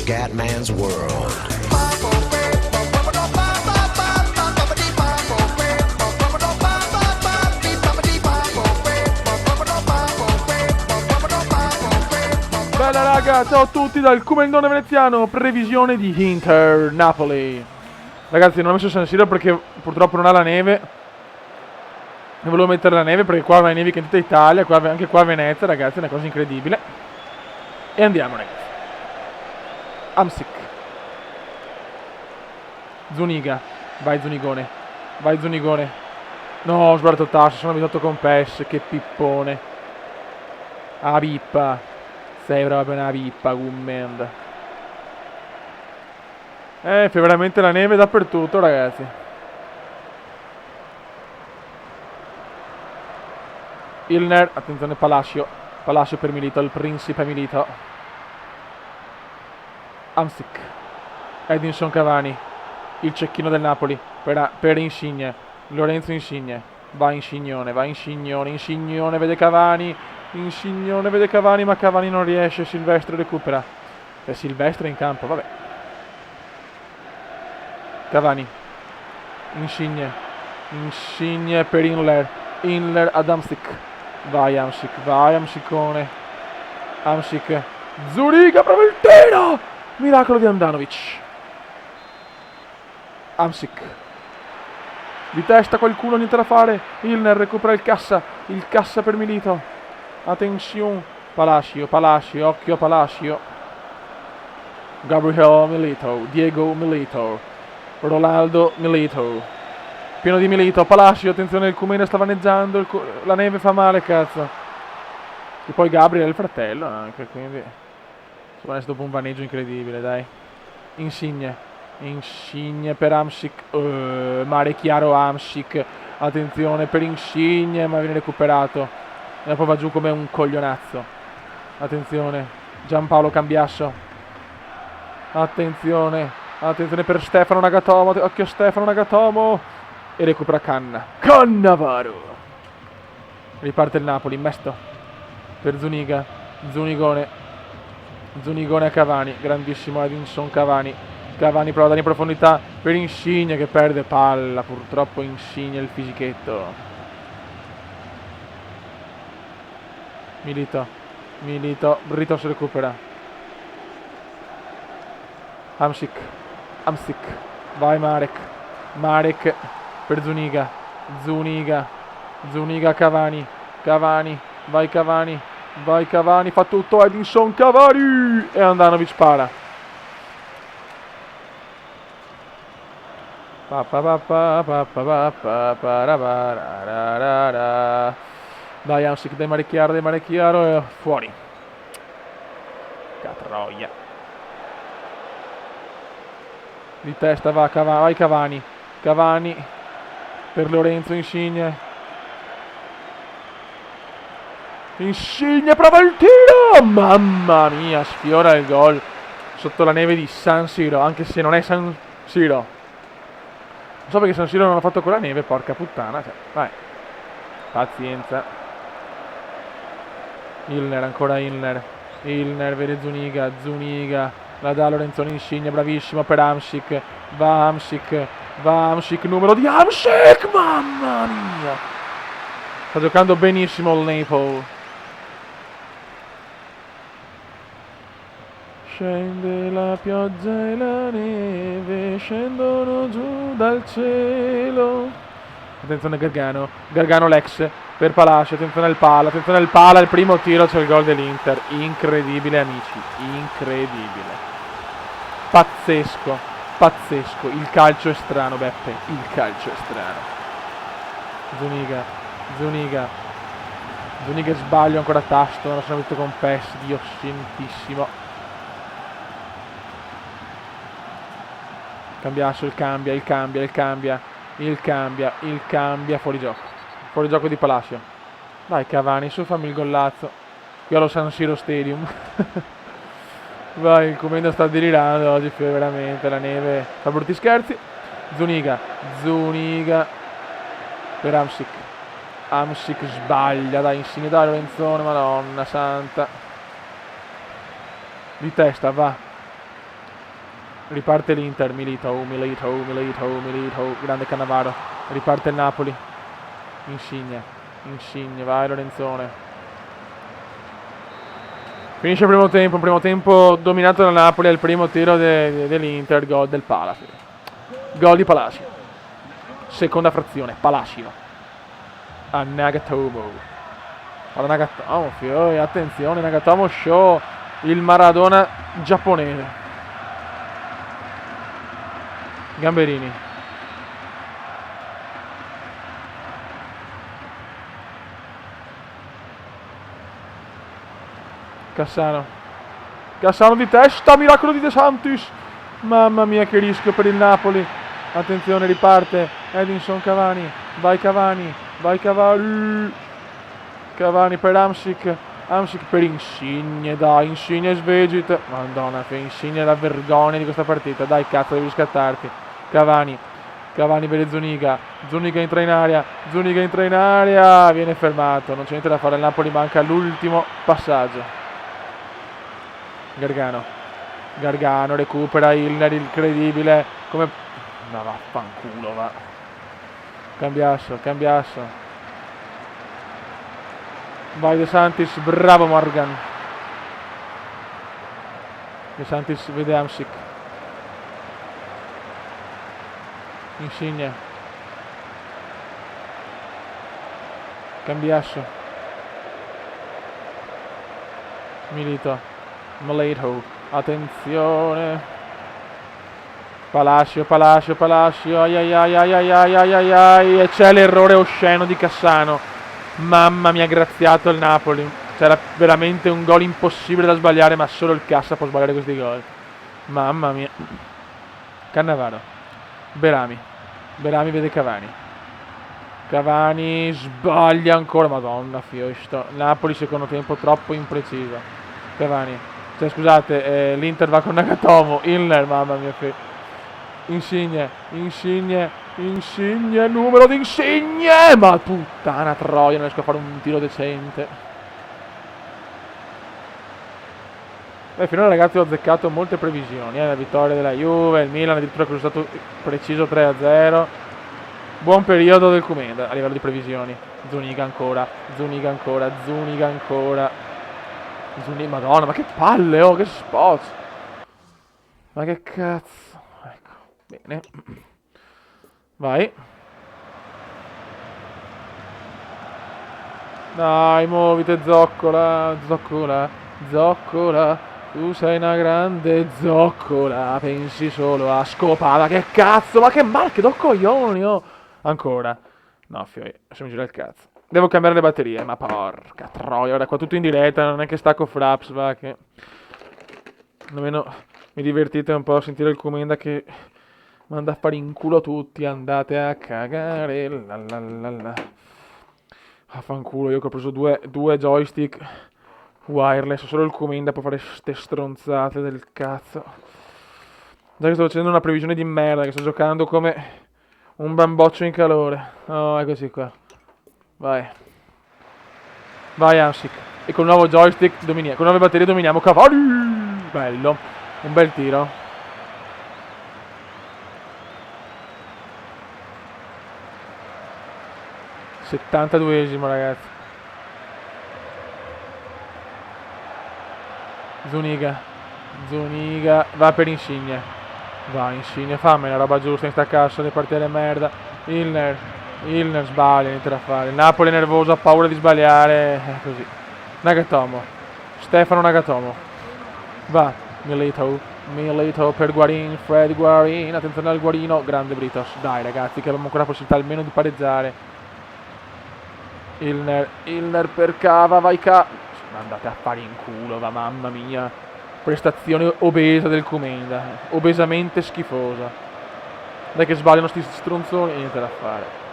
Scatman's World. Bella raga, ciao a tutti dal Comendone veneziano, previsione di Inter-Napoli. Ragazzi, non ho messo San Siro perché purtroppo non ha la neve. Ne volevo mettere la neve perché qua va nevica in tutta Italia, anche qua a Venezia, ragazzi, è una cosa incredibile. E andiamo, ragazzi. Hamsik. Zuniga. Vai Zunigone. Vai Zunigone. No, ho sbagliato il tasto, sono abituato con PES, che pippone. Ah, pippa. Sei proprio una pippa, Gummend. Fa veramente la neve dappertutto, ragazzi. Ilner, attenzione Palacio. Palacio per Milito, il principe Milito. Hamsik. Edinson Cavani. Il cecchino del Napoli per Insigne. Lorenzo Insigne. Va Insignone, Insignone vede Cavani. Insignone vede Cavani, ma Cavani non riesce. Silvestre recupera. È Silvestre in campo, vabbè. Cavani. Insigne per Inler ad Hamsik. Vai Hamsikone. Hamsik. Zuriga, prova il tiro! Miracolo di Andanovic. Hamsik. Di testa qualcuno, niente da fare. Ilner recupera il cassa per Milito. Attenzione. Palacio, occhio a Palacio. Gabriel Milito, Diego Milito, Ronaldo Milito. Pieno di Milito, Palacio, attenzione, il Cumene sta vaneggiando, la neve fa male, cazzo. E poi Gabriel è il fratello anche, quindi insomma è dopo un vaneggio incredibile, dai. Insigne per Hamsik, mare chiaro Hamsik, attenzione per Insigne, ma viene recuperato. E poi va giù come un coglionazzo. Attenzione, Giampaolo Cambiasso. Attenzione per Stefano Nagatomo, occhio Stefano Nagatomo. E recupera Cannavaro. Riparte il Napoli, Mesto. Per Zuniga, Zunigone a Cavani, grandissimo Edinson Cavani. Cavani prova a dare in profondità per Insigne che perde palla, purtroppo Insigne il fisichetto. Milito, Brito si recupera. Hamsik, vai Marek per Zuniga, Cavani, vai Cavani, fa tutto Edinson Cavani e Andanovic para. Dai Hamsik, dai Marecchiaro e fuori. Catroia. Di testa vai Cavani per Lorenzo Insigne, prova il tiro, mamma mia, sfiora il gol sotto la neve di San Siro, anche se non è San Siro. Non so perché San Siro non ha fatto quella neve, porca puttana, cioè, vai. Pazienza. Ilner vede Zuniga, la dà Lorenzo Insigne, bravissimo per Hamsik, va Hamsik, numero di Hamsik, mamma mia, sta giocando benissimo il Napoli. Scende la pioggia e la neve scendono giù dal cielo. Attenzione Gargano l'ex per Palacio, attenzione al pala, il primo tiro, c'è il gol dell'Inter. Incredibile amici, incredibile. Pazzesco, il calcio è strano Beppe, il calcio è strano. Zuniga sbaglio ancora tasto, non sono visto con PES, Dio santissimo. Cambiasso, il cambia, fuori gioco di Palacio. Dai Cavani, su fammi il gollazzo. Qui allo San Siro Stadium. Vai, il Comendo sta delirando oggi, veramente, la neve fa brutti scherzi. Zuniga per Hamsik sbaglia, dai Insigne, dai Lorenzone, madonna santa. Di testa, va. Riparte l'Inter, Militao, grande Cannavaro. Riparte il Napoli. Insigne, vai Lorenzone. Finisce il primo tempo dominato dal Napoli, al primo tiro dell'Inter, gol del Palacio. Gol di Palacio. Seconda frazione, Palacio. A Nagatomo. Allora Nagatomo, fiori, attenzione, Nagatomo show, il Maradona giapponese. Gamberini. Cassano di testa, miracolo di De Santis. Mamma mia che rischio per il Napoli. Attenzione, riparte Edinson Cavani. Vai Cavani per Hamsik per Insigne, dai, Insigne svegita. Madonna, che Insigne è la vergogna di questa partita. Dai cazzo, devi riscattarti. Cavani vede Zuniga entra in area, viene fermato, non c'è niente da fare, il Napoli manca l'ultimo passaggio. Gargano recupera Ilner, incredibile, come... No, vaffanculo, va. Cambiasso. Vai De Santis, bravo Morgan. De Santis vede Hamsik. Insigne. Cambiasso. Milito. Attenzione. Palacio. Ai. E c'è l'errore osceno di Cassano. Mamma mia, graziato il Napoli. C'era veramente un gol impossibile da sbagliare, ma solo il Cassa può sbagliare questi gol. Mamma mia. Cannavaro. Berami vede Cavani sbaglia ancora. Madonna, Napoli secondo tempo troppo impreciso. Cavani. Cioè, scusate, l'Inter va con Nagatomo. Ilner, mamma mia. Insigne, numero di Insigne. Ma puttana troia, non riesco a fare un tiro decente. Finora ragazzi ho azzeccato molte previsioni, la vittoria della Juve, il Milan addirittura che è stato preciso 3-0. Buon periodo del Comenda a livello di previsioni. Zuniga ancora. Madonna, ma che palle, oh, che spot. Ma che cazzo. Ecco, bene. Vai. Dai, muovite, zoccola. Tu sei una grande zoccola, pensi solo a scopare. Che cazzo, ma che male, che do coglioni, oh. Ancora. No, fiori, lasciami girare il cazzo. Devo cambiare le batterie, ma porca troia, ora qua tutto in diretta, non è che stacco Fraps, va, che... Almeno mi divertite un po' a sentire il Comenda che manda a fare in culo tutti, andate a cagare, Affanculo, io che ho preso due joystick wireless, solo il Comenda può fare ste stronzate del cazzo. Già che sto facendo una previsione di merda, che sto giocando come un bamboccio in calore. Oh, eccoci qua. Vai Hamsik. E con il nuovo joystick dominiamo, con nuove batterie dominiamo Cavani. Bello, un bel tiro. (72esimo, ragazzi). Zuniga va per Insigne. Va Insigne, fammi la roba giusta in sta cassa di partire merda. Ilner sbaglia, niente da fare. Il Napoli è nervoso, ha paura di sbagliare. Così. Stefano Nagatomo. Va. Milito per Guarin. Fred Guarin. Attenzione al Guarino. Grande Britos. Dai ragazzi, che abbiamo ancora la possibilità almeno di pareggiare. Ilner per Cava. Vai andate a fare in culo, va, mamma mia. Prestazione obesa del Comenda. Obesamente schifosa. Dai che sbagliano sti stronzoni. Niente da fare.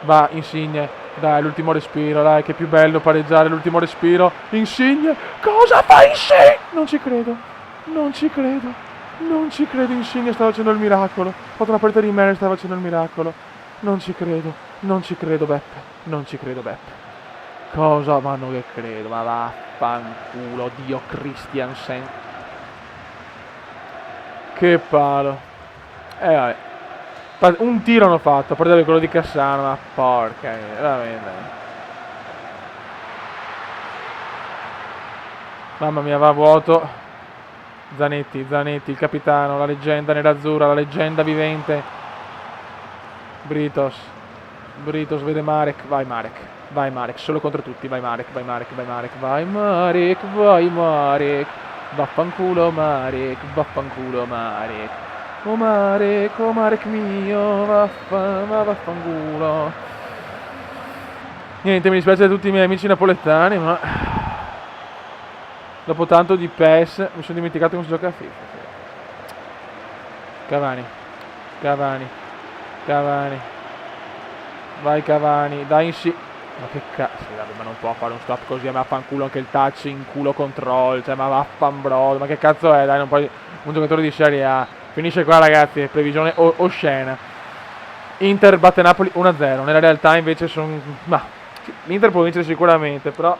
Va Insigne, dai, l'ultimo respiro, dai, che è più bello pareggiare l'ultimo respiro. Insigne, cosa fa Insigne? Non ci credo, Insigne sta facendo il miracolo. Ha fatto una partita di merda, sta facendo il miracolo. Non ci credo, Beppe. Cosa? Ma non che credo, ma vaffanculo, Dio Christiansen. Che palo. Vabbè. Un tiro hanno fatto, a parte quello di Cassano, ma porca, veramente. Mamma mia, va a vuoto. Zanetti, il capitano, la leggenda nerazzurra, la leggenda vivente. Britos vede Marek, vai Marek, solo contro tutti, vai Marek. Vaffanculo Marek. Oh Marek mio, vaffanculo. Niente, mi dispiace a tutti i miei amici napoletani, ma dopo tanto di PES mi sono dimenticato come si gioca a FIFA. Cavani. Vai Cavani, dai in sì. Ma che cazzo, ma non può fare un stop così, ma vaffanculo anche il touch in culo control, cioè ma vaffanbro, ma che cazzo è, dai, non puoi, un giocatore di Serie A. Finisce qua ragazzi, previsione oscena. Inter batte Napoli 1-0, nella realtà invece sono... ma l'Inter può vincere sicuramente, però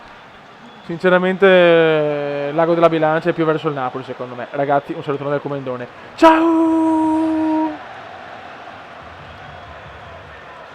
sinceramente l'ago della bilancia è più verso il Napoli secondo me. Ragazzi, un salutone dal Comendone. Ciao!